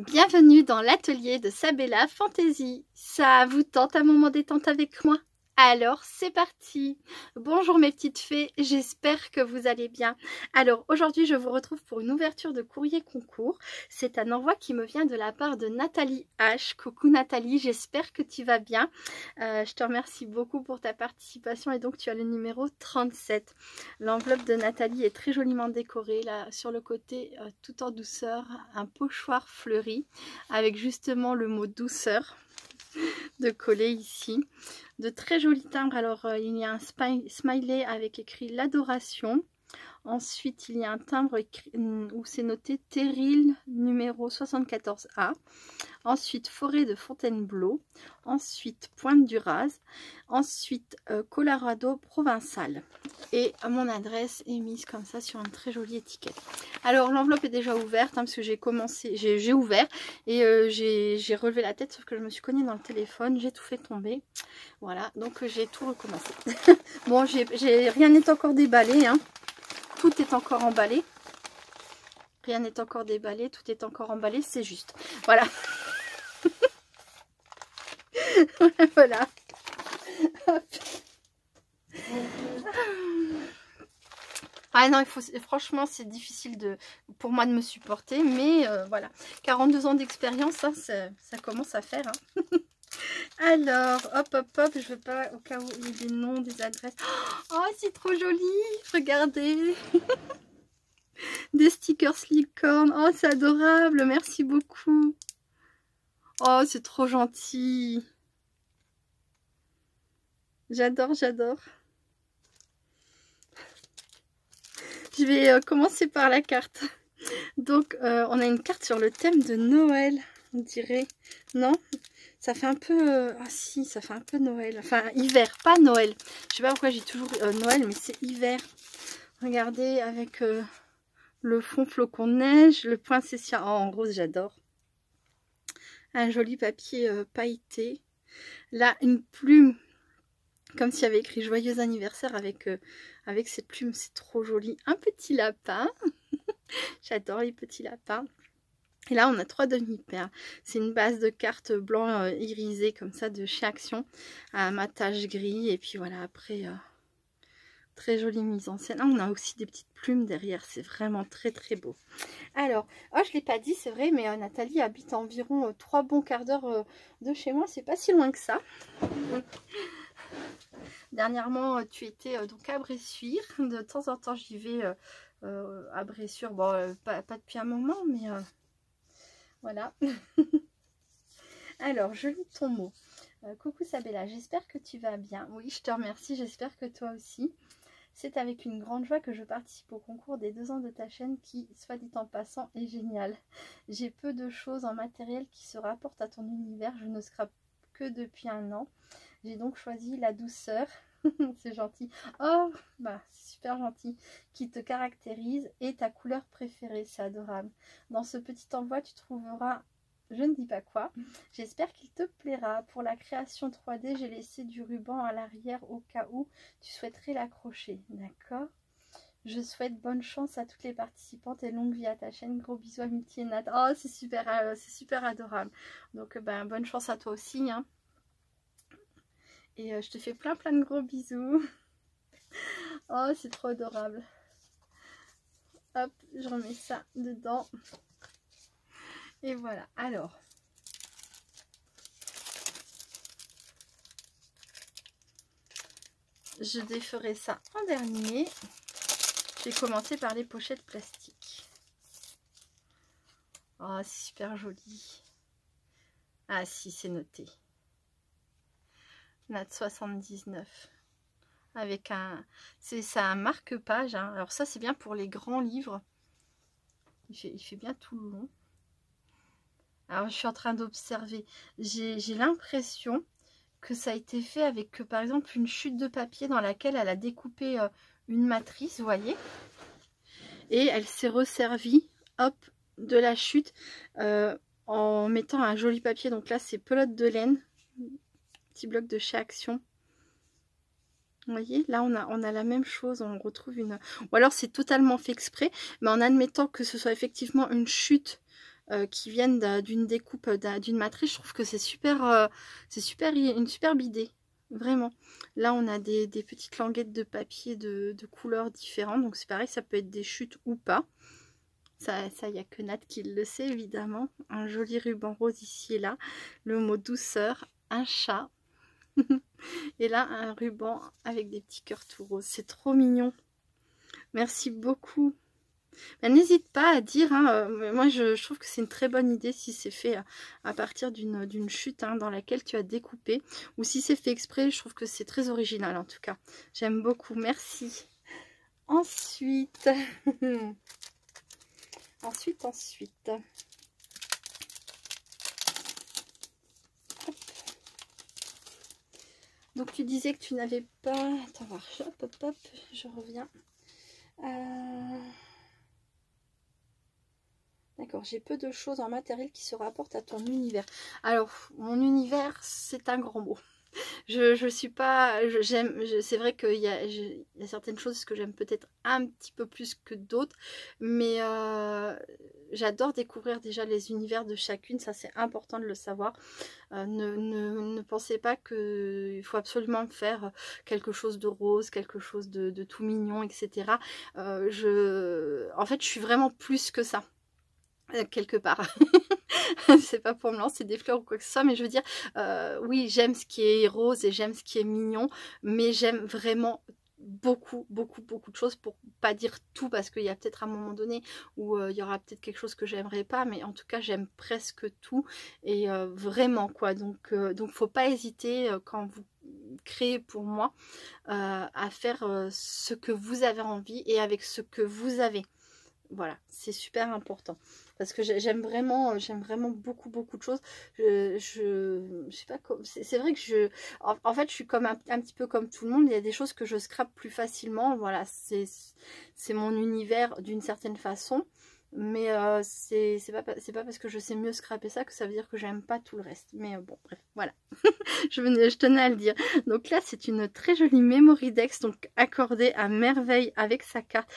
Bienvenue dans l'atelier de Sabella Fantasy. Ça vous tente un moment détente avec moi? Alors c'est parti. Bonjour mes petites fées, j'espère que vous allez bien. Alors aujourd'hui je vous retrouve pour une ouverture de courrier concours. C'est un envoi qui me vient de la part de Nathalie H. Coucou Nathalie, j'espère que tu vas bien. Je te remercie beaucoup pour ta participation et donc tu as le numéro 37. L'enveloppe de Nathalie est très joliment décorée là sur le côté tout en douceur, un pochoir fleuri avec justement le mot douceur de coller ici. De très jolis timbres. Alors il y a un smiley avec écrit l'adoration. Ensuite il y a un timbre où c'est noté Terril numéro 74A. Ensuite forêt de Fontainebleau. Ensuite Pointe du Raz. Ensuite Colorado provençal. Et mon adresse est mise comme ça sur une très jolie étiquette. Alors l'enveloppe est déjà ouverte parce que j'ai ouvert et j'ai relevé la tête sauf que je me suis cognée dans le téléphone, j'ai tout fait tomber. Voilà, donc j'ai tout recommencé. Bon, rien n'est encore déballé, hein. Tout est encore emballé. Rien n'est encore déballé, tout est encore emballé, c'est juste. Voilà. Voilà. Hop. Ah non, franchement, c'est difficile pour moi de me supporter, mais voilà. 42 ans d'expérience, ça commence à faire. Hein. Alors, hop, je veux pas, au cas où il y ait des noms, des adresses. Oh, c'est trop joli, regardez. Des stickers licorne. Oh, c'est adorable, merci beaucoup. Oh, c'est trop gentil. J'adore, j'adore. Je vais commencer par la carte. Donc, on a une carte sur le thème de Noël, on dirait. Non? Ça fait un peu... ah si, ça fait un peu Noël. Enfin, hiver, pas Noël. Je sais pas pourquoi j'ai toujours Noël, mais c'est hiver. Regardez, avec le fond flocon de neige, le poinsettia en rose, j'adore. Un joli papier pailleté. Là, une plume, comme s'il y avait écrit joyeux anniversaire avec cette plume, c'est trop joli. Un petit lapin. J'adore les petits lapins. Et là, on a 3 demi-perles. C'est une base de cartes blanc irisé comme ça de chez Action. À matage gris. Et puis voilà, après, très jolie mise en scène. Ah, on a aussi des petites plumes derrière. C'est vraiment très très beau. Alors, oh, je ne l'ai pas dit, c'est vrai, mais Nathalie habite à environ 3 bons quarts d'heure de chez moi. C'est pas si loin que ça. Dernièrement, tu étais donc à Bressuire. De temps en temps, j'y vais à Bressuire. Bon, pas depuis un moment, mais... voilà. Alors, je lis ton mot. Coucou Sabella, j'espère que tu vas bien. Oui, je te remercie, j'espère que toi aussi. C'est avec une grande joie que je participe au concours des 2 ans de ta chaîne qui, soit dit en passant, est génial. J'ai peu de choses en matériel qui se rapportent à ton univers. Je ne scrape que depuis 1 an. J'ai donc choisi la douceur. C'est gentil. Oh, bah, c'est super gentil. Qui te caractérise et ta couleur préférée. C'est adorable. Dans ce petit envoi, tu trouveras... je ne dis pas quoi. J'espère qu'il te plaira. Pour la création 3D, j'ai laissé du ruban à l'arrière au cas où tu souhaiterais l'accrocher. D'accord? Je souhaite bonne chance à toutes les participantes et longue vie à ta chaîne. Gros bisous à Mitty et Nat. Oh, c'est super adorable. Donc, ben, bonne chance à toi aussi. Hein. Et je te fais plein de gros bisous. Oh, c'est trop adorable. Hop, je remets ça dedans. Et voilà, alors. Je déferai ça en dernier. Je vais commencer par les pochettes plastiques. Oh, c'est super joli. Ah si, c'est noté. Nat 79. Avec un... c'est un marque-page. Hein. Alors ça, c'est bien pour les grands livres. Il fait bien tout le long. Alors, je suis en train d'observer. J'ai l'impression que ça a été fait avec, par exemple, une chute de papier dans laquelle elle a découpé une matrice, vous voyez. Et elle s'est resservie, hop, de la chute en mettant un joli papier. Donc là, c'est pelote de laine. Petit bloc de chez Action. Vous voyez, là on a la même chose, on retrouve une... Ou alors c'est totalement fait exprès, mais en admettant que ce soit effectivement une chute qui viennent d'une découpe d'une matrice. Je trouve que c'est une superbe idée. Vraiment. Là, on a des petites languettes de papier de couleurs différentes. Donc, c'est pareil, ça peut être des chutes ou pas. Ça, il n'y a que Nat qui le sait, évidemment. Un joli ruban rose ici et là. Le mot douceur, un chat. Et là, un ruban avec des petits cœurs tout roses. C'est trop mignon. Merci beaucoup. Ben, n'hésite pas à dire, hein, moi je trouve que c'est une très bonne idée si c'est fait à partir d'une chute hein, dans laquelle tu as découpé. Ou si c'est fait exprès, je trouve que c'est très original en tout cas. J'aime beaucoup, merci. Ensuite... Ensuite. Hop. Donc tu disais que tu n'avais pas... Attends, voir. Hop, je reviens. D'accord, j'ai peu de choses en matériel qui se rapportent à ton univers. Alors, mon univers, c'est un grand mot. Je suis pas... c'est vrai qu'il y a certaines choses que j'aime peut-être un petit peu plus que d'autres. Mais j'adore découvrir déjà les univers de chacune. Ça, c'est important de le savoir. Ne pensez pas qu'il faut absolument faire quelque chose de rose, quelque chose de tout mignon, etc. En fait, je suis vraiment plus que ça. Quelque part. C'est pas pour me lancer des fleurs ou quoi que ce soit, mais je veux dire, oui, j'aime ce qui est rose et j'aime ce qui est mignon, mais j'aime vraiment beaucoup de choses, pour pas dire tout, parce qu'il y a peut-être un moment donné où il y aura peut-être quelque chose que j'aimerais pas, mais en tout cas j'aime presque tout, et vraiment quoi, donc faut pas hésiter quand vous créez pour moi à faire ce que vous avez envie et avec ce que vous avez. Voilà, c'est super important parce que j'aime vraiment beaucoup de choses. Je sais pas, c'est vrai que en fait je suis comme un petit peu comme tout le monde. Il y a des choses que je scrape plus facilement. Voilà, c'est mon univers d'une certaine façon, mais c'est pas parce que je sais mieux scraper ça que ça veut dire que j'aime pas tout le reste. Mais bon, bref, voilà. je tenais à le dire. Donc là, c'est une très jolie Memory Dex, donc accordée à merveille avec sa carte.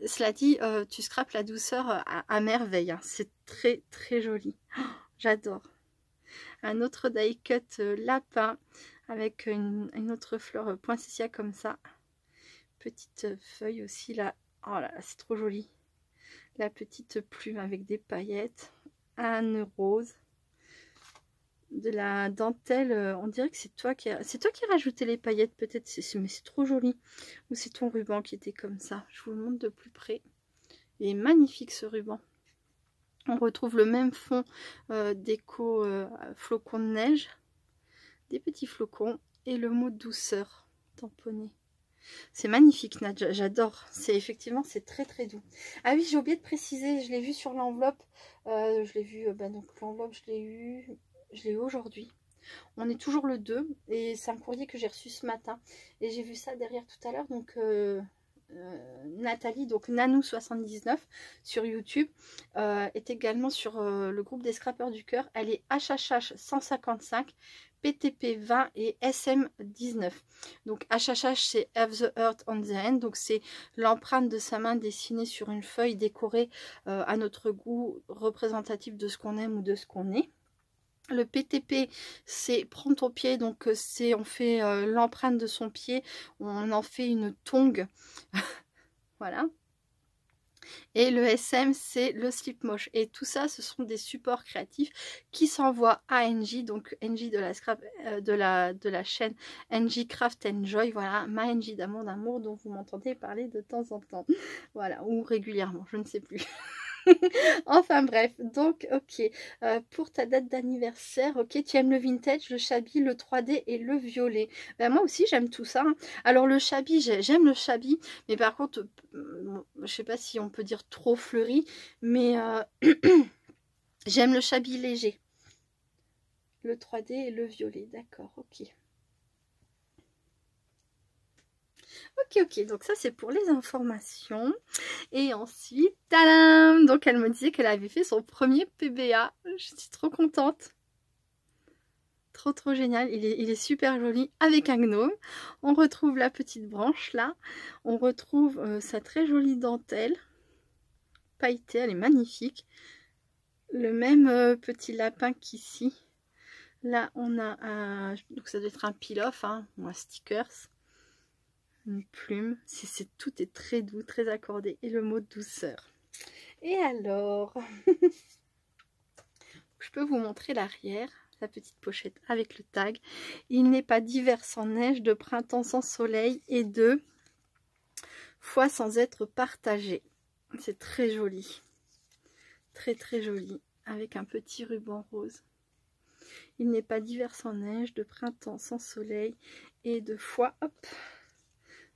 Cela dit, tu scrapes la douceur à merveille. Hein. C'est très joli. Oh, j'adore. Un autre die cut lapin avec une autre fleur poinsettia comme ça. Petite feuille aussi là. Oh là là, c'est trop joli. La petite plume avec des paillettes. Un nœud rose. De la dentelle, on dirait que c'est toi qui as rajouté les paillettes peut-être, mais c'est trop joli. Ou c'est ton ruban qui était comme ça. Je vous le montre de plus près. Il est magnifique ce ruban. On retrouve le même fond déco flocons de neige, des petits flocons et le mot douceur tamponné. C'est magnifique Nat, j'adore. Effectivement c'est très doux. Ah oui, j'ai oublié de préciser, je l'ai vu sur l'enveloppe. Je l'ai vu, donc l'enveloppe je l'ai eu aujourd'hui. On est toujours le 2 et c'est un courrier que j'ai reçu ce matin. Et j'ai vu ça derrière tout à l'heure, donc... Nathalie, donc Nanou79 sur YouTube, est également sur le groupe des scrappeurs du cœur. Elle est HHH 155, PTP 20 et SM 19. Donc HHH c'est Have the Earth on the End, donc c'est l'empreinte de sa main dessinée sur une feuille décorée à notre goût, représentatif de ce qu'on aime ou de ce qu'on est. Le PTP, c'est prendre ton pied, donc on fait l'empreinte de son pied, on en fait une tongue, voilà. Et le SM, c'est le slip moche. Et tout ça, ce sont des supports créatifs qui s'envoient à NJ, donc NJ de la scrap, de la chaîne NJ Craft Enjoy, voilà, ma NJ d'amour dont vous m'entendez parler de temps en temps, voilà, ou régulièrement, je ne sais plus. Enfin bref, donc ok, pour ta date d'anniversaire, ok, tu aimes le vintage, le shabby, le 3D et le violet. Ben, moi aussi j'aime tout ça, hein. Alors le shabby, j'aime le shabby, mais par contre, je sais pas si on peut dire trop fleuri, mais j'aime le shabby léger. Le 3D et le violet, d'accord, ok. Ok, donc ça c'est pour les informations. Et ensuite, tadam, donc elle me disait qu'elle avait fait son premier PBA. Je suis trop contente. Trop génial, il est super joli avec un gnome. On retrouve la petite branche là. On retrouve sa très jolie dentelle pailletée, elle est magnifique. le même petit lapin qu'ici. Là, on a un... Donc ça doit être un peel-off, hein, ou un stickers. Une plume. Tout est très doux, très accordé. Et le mot douceur. Et alors, je peux vous montrer l'arrière. La petite pochette avec le tag. Il n'est pas d'hiver sans neige, de printemps sans soleil et de foi sans être partagé. C'est très joli. Très très joli. Avec un petit ruban rose. Il n'est pas d'hiver sans neige, de printemps sans soleil et de foi, hop,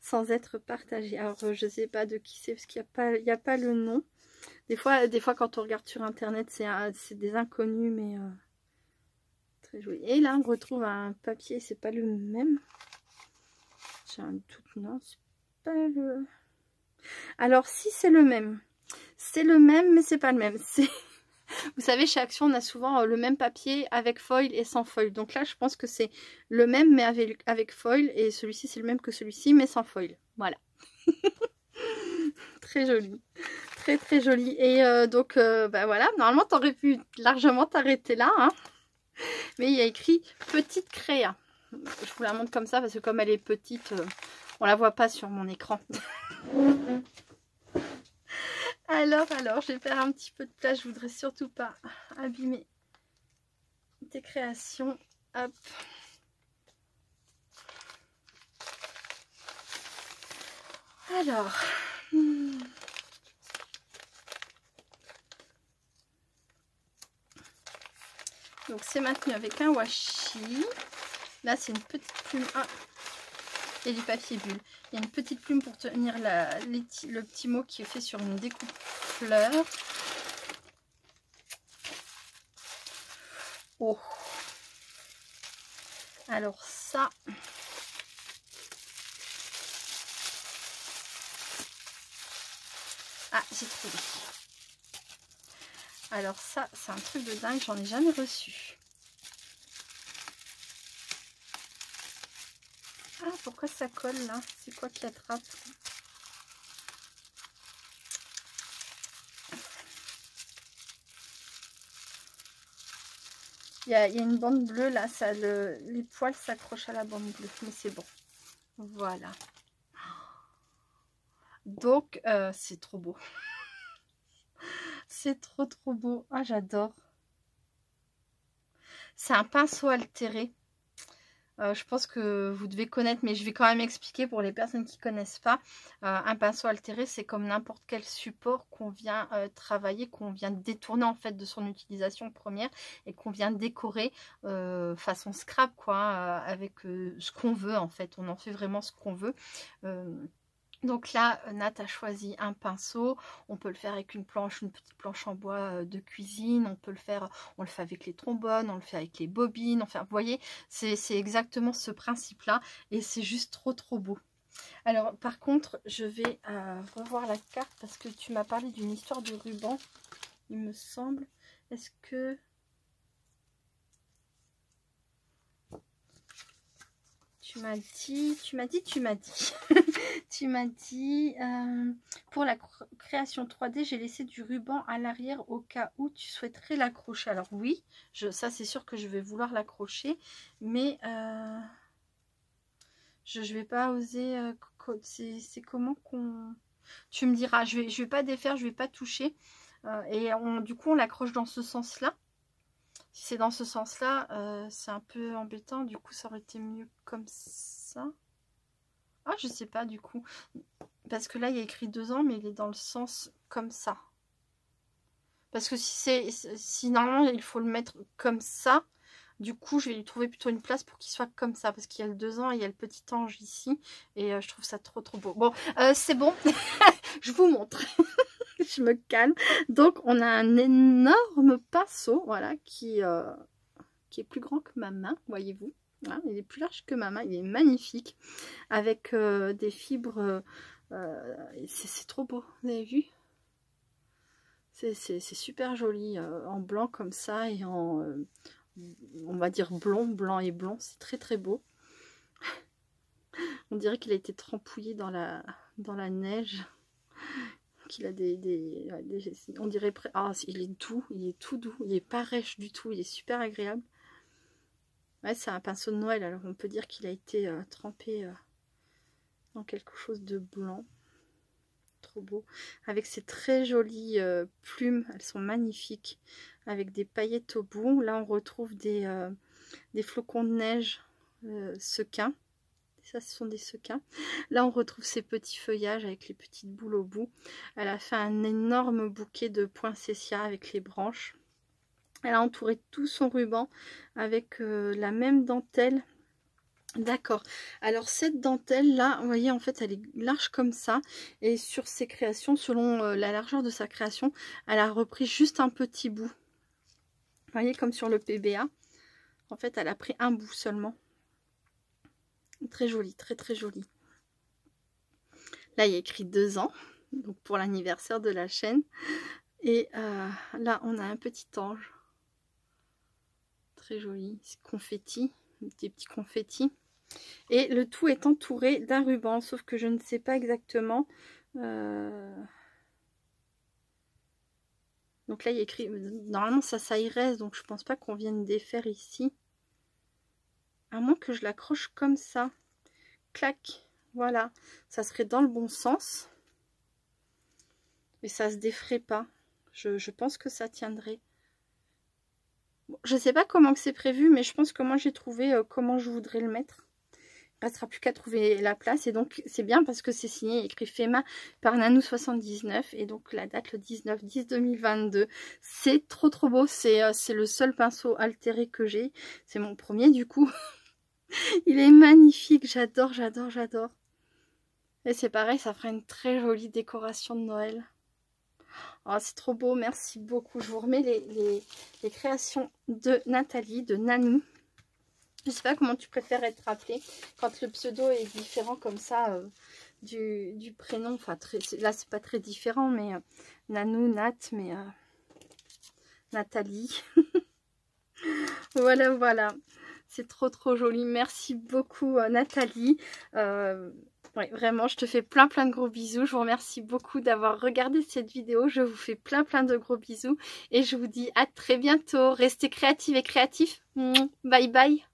sans être partagé. Alors je sais pas de qui c'est parce qu'il n'y a pas le nom. Des fois quand on regarde sur internet c'est des inconnus, mais très joli. Et là on retrouve un papier, c'est pas le même. J'ai un doute, non, c'est pas le... Alors si c'est le même. C'est le même mais c'est pas le même. Vous savez, chez Action, on a souvent le même papier avec foil et sans foil. Donc là, je pense que c'est le même, mais avec foil. Et celui-ci, c'est le même que celui-ci, mais sans foil. Voilà. Très joli. Très, très joli. Et donc, bah voilà. Normalement, tu aurais pu largement t'arrêter là. Hein. Mais il y a écrit « Petite créa ». Je vous la montre comme ça, parce que comme elle est petite, on la voit pas sur mon écran. Alors, je vais faire un petit peu de place. Je voudrais surtout pas abîmer tes créations. Hop. Alors. Donc, c'est maintenu avec un washi. Là, c'est une petite plume. Ah, et du papier bulle. Il y a une petite plume pour tenir le petit mot qui est fait sur une découpe fleur. Oh. Alors ça. Ah, j'ai trouvé. Alors ça, c'est un truc de dingue, j'en ai jamais reçu. Ah, pourquoi ça colle là? C'est quoi qui attrape? Il y a une bande bleue là, les poils s'accrochent à la bande bleue, mais c'est bon. Voilà. Donc, c'est trop beau. C'est trop beau. Ah, j'adore. C'est un pinceau altéré. Je pense que vous devez connaître, mais je vais quand même expliquer pour les personnes qui ne connaissent pas. Un pinceau altéré, c'est comme n'importe quel support qu'on vient travailler, qu'on vient détourner en fait de son utilisation première et qu'on vient décorer façon scrap, quoi, avec ce qu'on veut en fait. On en fait vraiment ce qu'on veut. Donc là, Nat a choisi un pinceau. On peut le faire avec une petite planche en bois de cuisine. On le fait avec les trombones, on le fait avec les bobines. Enfin, vous voyez, c'est exactement ce principe-là. Et c'est juste trop beau. Alors, par contre, je vais revoir la carte parce que tu m'as parlé d'une histoire de ruban, il me semble. Est-ce que... Tu m'as dit, tu m'as dit, pour la création 3D, j'ai laissé du ruban à l'arrière au cas où tu souhaiterais l'accrocher. Alors oui, ça c'est sûr que je vais vouloir l'accrocher, mais je vais pas oser. C'est comment qu'on... Tu me diras, je vais pas défaire, je vais pas toucher. Et du coup, on l'accroche dans ce sens-là. Si c'est dans ce sens-là, c'est un peu embêtant. Du coup, ça aurait été mieux comme ça. Ah, je sais pas du coup. Parce que là, il y a écrit 2 ans, mais il est dans le sens comme ça. Parce que si normalement, il faut le mettre comme ça. Du coup, je vais lui trouver plutôt une place pour qu'il soit comme ça. Parce qu'il y a le 2 ans et il y a le petit ange ici. Et je trouve ça trop beau. Bon, c'est bon. Je vous montre. Je me calme. Donc, on a un énorme pinceau, voilà, qui est plus grand que ma main, voyez-vous. Voilà, il est plus large que ma main, il est magnifique. Avec des fibres, c'est trop beau, vous avez vu? C'est super joli, en blanc comme ça, et en, on va dire blanc et blond, c'est très beau. On dirait qu'il a été trempouillé dans la neige. qu'il a on dirait... Ah, il est doux, il est tout doux, il est pas rêche du tout, il est super agréable. Ouais, c'est un pinceau de Noël, alors on peut dire qu'il a été trempé dans quelque chose de blanc. Trop beau. Avec ces très jolies plumes, elles sont magnifiques. Avec des paillettes au bout. Là, on retrouve des flocons de neige sequins. Ça, ce sont des sequins. Là, on retrouve ces petits feuillages avec les petites boules au bout. Elle a fait un énorme bouquet de poinsettias avec les branches. Elle a entouré tout son ruban avec la même dentelle. D'accord. Alors, cette dentelle-là, vous voyez, en fait, elle est large comme ça. Et sur ses créations, selon la largeur de sa création, elle a repris juste un petit bout. Vous voyez, comme sur le PBA. En fait, elle a pris un bout seulement. Très jolie, très très jolie. Là, il y a écrit 2 ans, donc pour l'anniversaire de la chaîne. Et là, on a un petit ange. Très joli, c'est confetti, des petits confettis. Et le tout est entouré d'un ruban, sauf que je ne sais pas exactement. Donc là, il y a écrit, normalement ça y reste, donc je pense pas qu'on vienne défaire ici. À moins que je l'accroche comme ça. Clac, voilà. Ça serait dans le bon sens. Mais ça se défrait pas. Je pense que ça tiendrait. Bon, je sais pas comment que c'est prévu, mais je pense que moi j'ai trouvé comment je voudrais le mettre. Il ne restera plus qu'à trouver la place. Et donc c'est bien parce que c'est signé, écrit fait main par Nanou79. Et donc la date le 19/10/2022. C'est trop trop beau. C'est le seul pinceau altéré que j'ai. C'est mon premier du coup. Il est magnifique, j'adore, j'adore, j'adore. Et c'est pareil, ça fera une très jolie décoration de Noël. Oh, c'est trop beau, merci beaucoup. Je vous remets les créations de Nathalie, de Nanou. Je sais pas comment tu préfères être appelée quand le pseudo est différent comme ça du prénom. Enfin, là, c'est pas très différent, mais Nanou, Nat, mais Nathalie. Voilà, voilà. C'est trop trop joli. Merci beaucoup Nathalie. Ouais, vraiment, je te fais plein de gros bisous. Je vous remercie beaucoup d'avoir regardé cette vidéo. Je vous fais plein de gros bisous. Et je vous dis à très bientôt. Restez créatives et créatifs. Bye bye.